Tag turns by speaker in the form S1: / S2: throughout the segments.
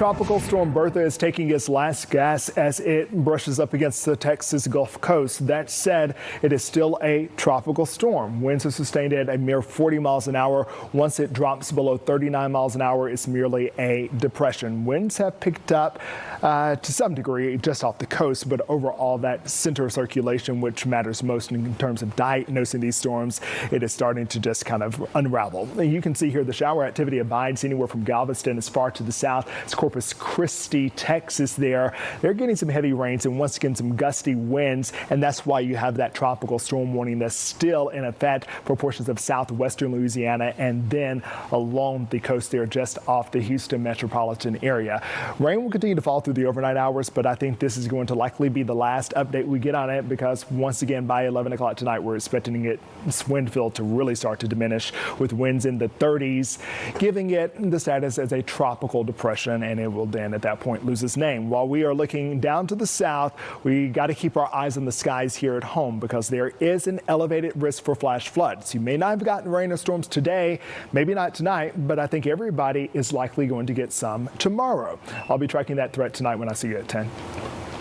S1: Tropical Storm Bertha is taking its last gas as it brushes up against the Texas Gulf Coast. That said, it is still a tropical storm. Winds are sustained at a mere 40 miles an hour. Once it drops below 39 miles an hour, it's merely a depression. Winds have picked up to some degree just off the coast, but overall that center of circulation, which matters most in terms of diagnosing these storms, it is starting to just kind of unravel. You can see here the shower activity abides anywhere from Galveston as far to the south. It's Corpus Christi, Texas there. They're getting some heavy rains and once again some gusty winds, and that's why you have that tropical storm warning that's still in effect for portions of southwestern Louisiana and then along the coast there just off the Houston metropolitan area. Rain will continue to fall through the overnight hours, but I think this is going to likely be the last update we get on it because once again by 11 o'clock tonight we're expecting its wind field to really start to diminish with winds in the 30s, giving it the status as a tropical depression, and it will then at that point lose its name. While we are looking down to the south, we got to keep our eyes on the skies here at home because there is an elevated risk for flash floods. You may not have gotten rain or storms today, maybe not tonight, but I think everybody is likely going to get some tomorrow. I'll be tracking that threat tonight when I see you at 10.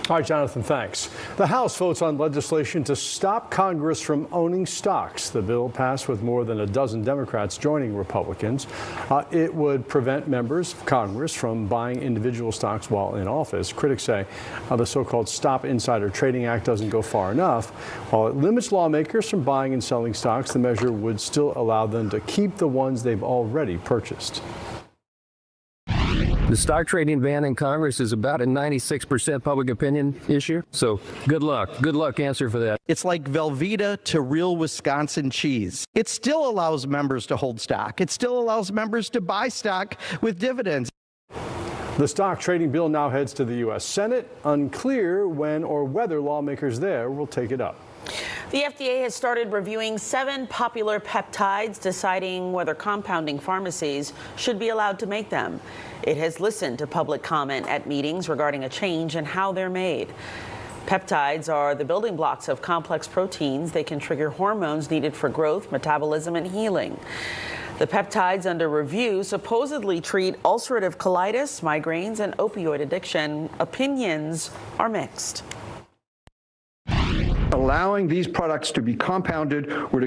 S2: All right, Jonathan, thanks. The House votes on legislation to stop Congress from owning stocks. The bill passed with more than a dozen Democrats joining Republicans. It would prevent members of Congress from buying individual stocks while in office. Critics say the so-called Stop Insider Trading Act doesn't go far enough. While it limits lawmakers from buying and selling stocks, the measure would still allow them to keep the ones they've already purchased.
S3: The stock trading ban in Congress is about a 96% public opinion issue. So good luck. Good luck answer for that.
S4: It's like Velveeta to real Wisconsin cheese. It still allows members to hold stock. It still allows members to buy stock with dividends.
S2: The stock trading bill now heads to the U.S. Senate. Unclear when or whether lawmakers there will take it up.
S5: The FDA has started reviewing 7 popular peptides, deciding whether compounding pharmacies should be allowed to make them. It has listened to public comment at meetings regarding a change in how they're made. Peptides are the building blocks of complex proteins. They can trigger hormones needed for growth, metabolism, and healing. The peptides under review supposedly treat ulcerative colitis, migraines, and opioid addiction. Opinions are mixed.
S6: Allowing these products to be compounded would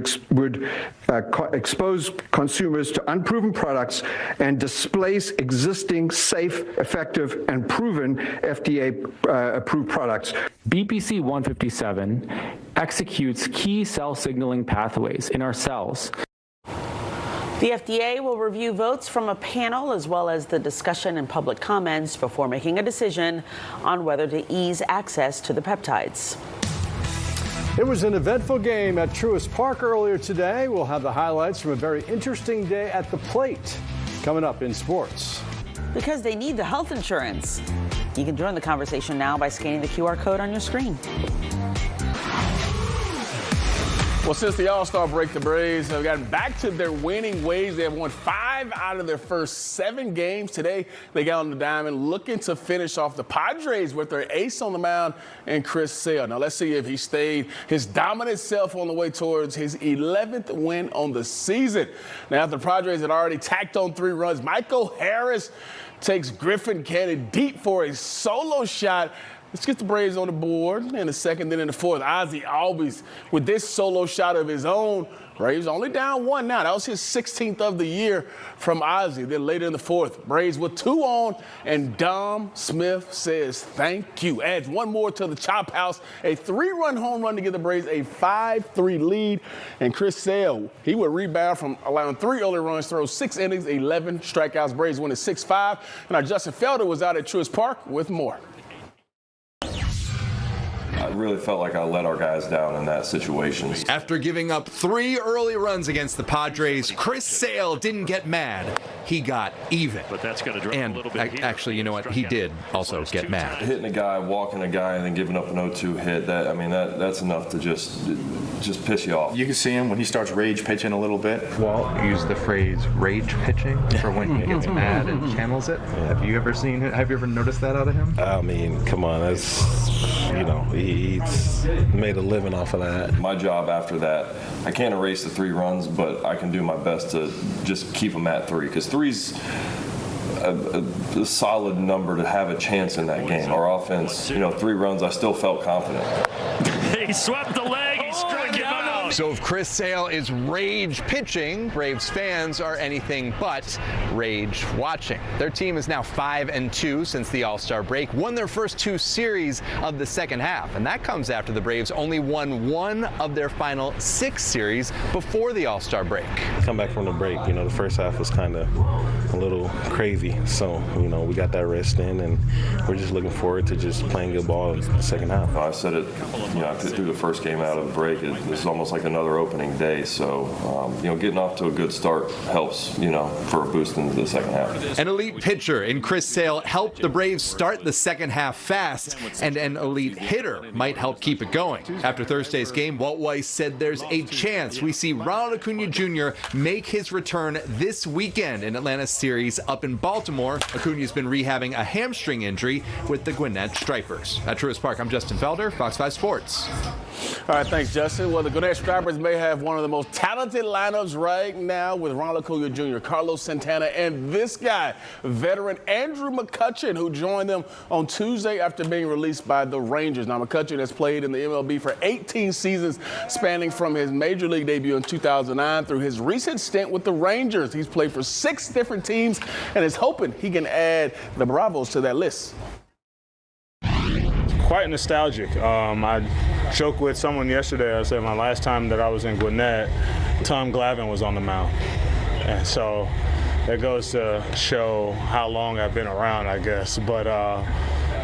S6: expose consumers to unproven products and displace existing safe, effective, and proven FDA-approved products.
S7: BPC 157 executes key cell signaling pathways in our cells.
S5: The FDA will review votes from a panel as well as the discussion and public comments before making a decision on whether to ease access to the peptides.
S2: It was an eventful game at Truist Park earlier today. We'll have the highlights from a very interesting day at the plate coming up in sports.
S5: Because they need the health insurance. You can join the conversation now by scanning the QR code on your screen.
S8: Well, since the All-Star break, the Braves have gotten back to their winning ways. They have won 5 out of their first 7 games. Today, they got on the diamond looking to finish off the Padres with their ace on the mound and Chris Sale. Now, let's see if he stayed his dominant self on the way towards his 11th win on the season. Now, after the Padres had already tacked on 3 runs, Michael Harris takes Griffin Canning deep for a solo shot. Let's get the Braves on the board in the second, then in the fourth. Ozzie Albies with this solo shot of his own. Braves only down 1 now. That was his 16th of the year from Ozzie. Then later in the fourth, Braves with 2 on, and Dom Smith says thank you. Adds 1 more to the chop house. A 3-run home run to give the Braves a 5-3 lead. And Chris Sale, he would rebound from allowing 3 early runs, throw 6 innings, 11 strikeouts. Braves win at 6-5. And our Justin Felder was out at Truist Park with more.
S9: I really felt like I let our guys down in that situation.
S10: After giving up 3 early runs against the Padres, Chris Sale didn't get mad. He got even.
S11: But that's going to drop a little bit.
S10: Actually, you know what? He did also get mad.
S9: Hitting a guy, walking a guy, and then giving up an 0-2 hit, that's enough to just piss you off.
S12: You can see him when he starts rage pitching a little bit.
S13: Walt used the phrase rage pitching for when he gets mad and channels it. Yeah. Have you ever noticed that out of him?
S14: I mean, come on, that's, he's made a living off of that.
S9: My job after that, I can't erase the 3 runs, but I can do my best to just keep them at 3, because 3's a solid number to have a chance in that game. Our offense, 3 runs, I still felt confident.
S11: He swept the leg. He struck him out.
S10: So if Chris Sale is rage pitching, Braves fans are anything but rage watching. Their team is now 5-2 since the All-Star break, won their first 2 series of the second half, and that comes after the Braves only won 1 of their final 6 series before the All-Star break.
S14: Come back from the break, the first half was kind of a little crazy, so we got that rest in, and we're just looking forward to just playing good ball in the second half.
S9: I said it, I threw the first game out of the break. It was almost like another opening day, so getting off to a good start helps, for a boost into the second half.
S10: An elite pitcher in Chris Sale helped the Braves start the second half fast, and an elite hitter might help keep it going. After Thursday's game, Walt Weiss said there's a chance we see Ronald Acuna Jr. make his return this weekend in Atlanta's series up in Baltimore. Acuna's been rehabbing a hamstring injury with the Gwinnett Stripers. At Truist Park, I'm Justin Felder, Fox 5 Sports.
S8: All right, thanks, Justin. Well, the Gwinnett Stripers may have one of the most talented lineups right now with Ronald Acuna Jr., Carlos Santana, and this guy, veteran Andrew McCutchen, who joined them on Tuesday after being released by the Rangers. Now, McCutchen has played in the MLB for 18 seasons, spanning from his major league debut in 2009 through his recent stint with the Rangers. He's played for 6 different teams and is hoping he can add the Bravos to that list.
S15: Quite nostalgic. I joked with someone yesterday. I said my last time that I was in Gwinnett, Tom Glavine was on the mound. And so that goes to show how long I've been around, I guess. But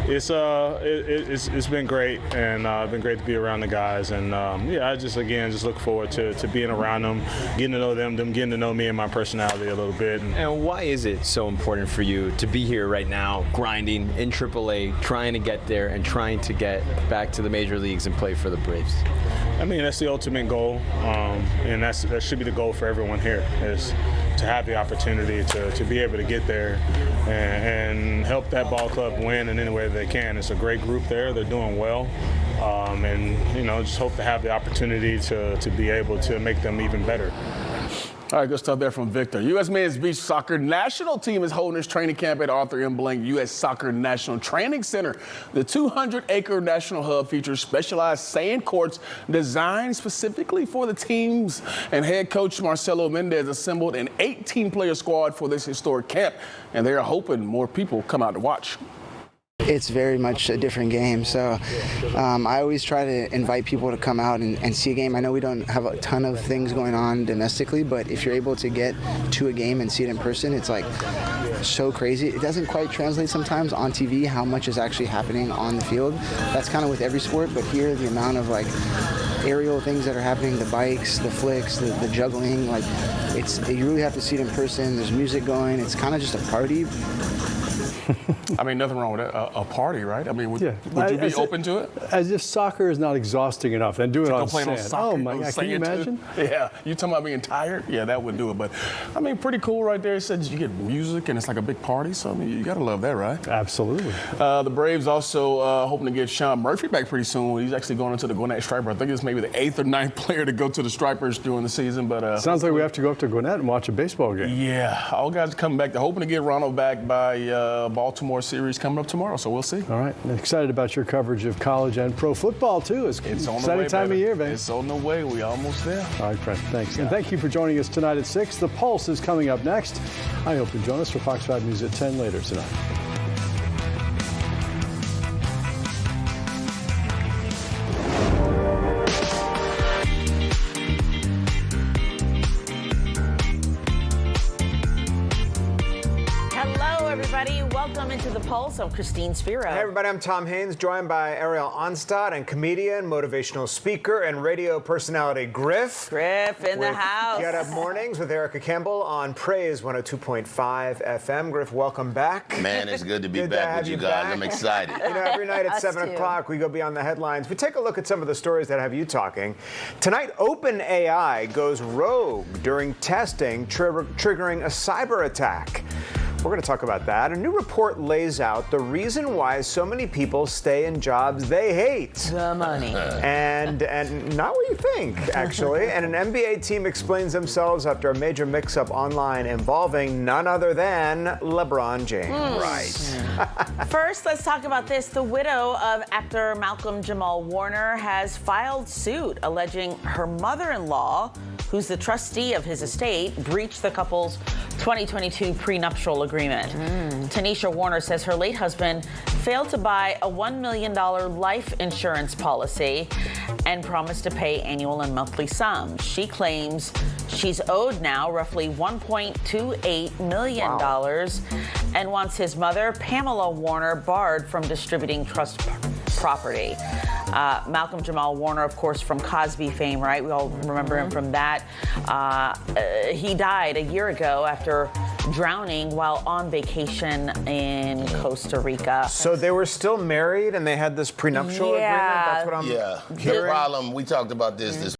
S15: it's been great, and it's been great to be around the guys. And I just look forward to being around them, getting to know them getting to know me and my personality a little bit.
S16: And why is it so important for you to be here right now, grinding in AAA, trying to get there and trying to get back to the major leagues and play for the Braves?
S15: I mean, that's the ultimate goal, and that should be the goal for everyone here, is to have the opportunity to be able to get there and help that ball club win in any way they can. It's a great group there. They're doing well. Just hope to have the opportunity to be able to make them even better.
S8: All right, good stuff there from Victor. U.S. Men's Beach Soccer National Team is holding its training camp at Arthur M. Blank U.S. Soccer National Training Center. The 200-acre national hub features specialized sand courts designed specifically for the teams. And head coach Marcelo Mendez assembled an 18-player squad for this historic camp. And they're hoping more people come out to watch.
S17: It's very much a different game, so I always try to invite people to come out and see a game. I know we don't have a ton of things going on domestically, but if you're able to get to a game and see it in person, it's like so crazy. It doesn't quite translate sometimes on TV how much is actually happening on the field. That's kind of with every sport, but here the amount of aerial things that are happening, the bikes, the flicks, the juggling, you really have to see it in person. There's music going. It's kind of just a party.
S8: I mean, nothing wrong with a party, right? I mean, would you be open to it?
S2: As if soccer is not exhausting enough, and do it on sand.
S8: Oh
S2: my God, can you imagine?
S8: Yeah, you talking about being tired? Yeah, that would do it. But I mean, pretty cool right there. It says you get music and it's like a big party. So I mean, you gotta love that, right?
S2: Absolutely.
S8: The Braves also hoping to get Sean Murphy back pretty soon. He's actually going into the Gwinnett Striper. I think it's maybe the 8th or 9th player to go to the Stripers during the season. But
S2: sounds like we have to go up to Gwinnett and watch a baseball game.
S8: Yeah, all guys are coming back. They're hoping to get Ronald back by Baltimore series coming up tomorrow, so we'll see.
S2: All right. Excited about your coverage of college and pro football, too. It's an exciting time of year, baby.
S8: It's on the way. We almost there.
S2: All right, Fred. Thanks. And thank you for joining us tonight at 6. The Pulse is coming up next. I hope you join us for Fox 5 News at 10 later tonight.
S5: Welcome into The Pulse. I'm Christine Spiro.
S18: Hey, everybody. I'm Tom Haynes, joined by Ariel Onstad and comedian, motivational speaker, and radio personality Griff.
S5: Griff in the house.
S18: Get Up Mornings with Erica Campbell on Praise 102.5 FM. Griff, welcome back.
S19: Man, it's good to be back with you guys. I'm excited.
S18: Every night at 7 o'clock, we go beyond the headlines. We take a look at some of the stories that have you talking. Tonight, OpenAI goes rogue during testing, triggering a cyber attack. We're going to talk about that. A new report lays out the reason why so many people stay in jobs they hate.
S5: The money.
S18: And not what you think, actually. And an NBA team explains themselves after a major mix-up online involving none other than LeBron James.
S5: Right. First, let's talk about this. The widow of actor Malcolm Jamal Warner has filed suit alleging her mother-in-law, who's the trustee of his estate, breached the couple's 2022 prenuptial agreement. Tanisha Warner says her late husband failed to buy a $1 million life insurance policy and promised to pay annual and monthly sums. She claims she's owed now roughly $1.28 million and wants his mother, Pamela Warner, barred from distributing trust property. Malcolm Jamal Warner, of course, from Cosby fame, right? We all remember him from that. He died a year ago after drowning while on vacation in Costa Rica.
S18: So they were still married and they had this prenuptial agreement? That's what I'm
S19: The
S18: hearing?
S19: problem, we talked about this